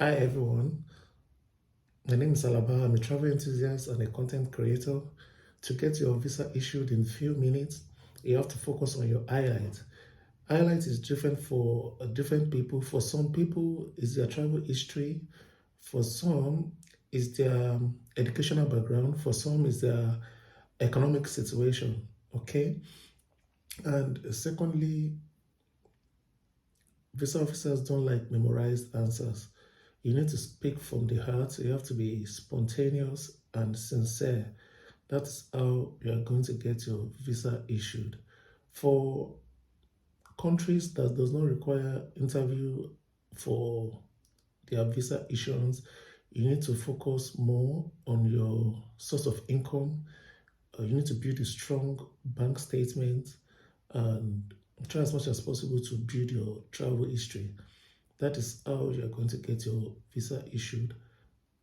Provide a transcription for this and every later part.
Hi everyone, my name is Alaba. I'm a travel enthusiast and a content creator. To get your visa issued in few minutes, you have to focus on your highlight. Highlight is different for different people. For some people, it's their travel history. For some, it's their educational background. For some, it's their economic situation. Okay. And secondly, visa officers don't like memorized answers. You need to speak from the heart. You have to be spontaneous and sincere. That's how you are going to get your visa issued. For countries that does not require interview for their visa issuance, you need to focus more on your source of income. You need to build a strong bank statement and try as much as possible to build your travel history. That is how you're going to get your visa issued.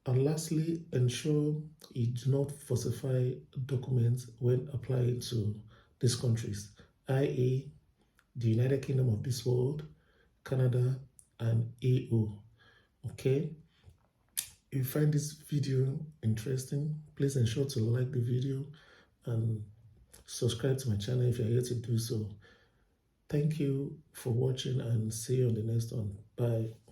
And lastly, ensure you do not falsify documents when applying to these countries, i.e., the United Kingdom of this world, Canada, and EU. Okay? If you find this video interesting, please ensure to like the video and subscribe to my channel if you're here to do so. Thank you for watching and see you on the next one. Bye.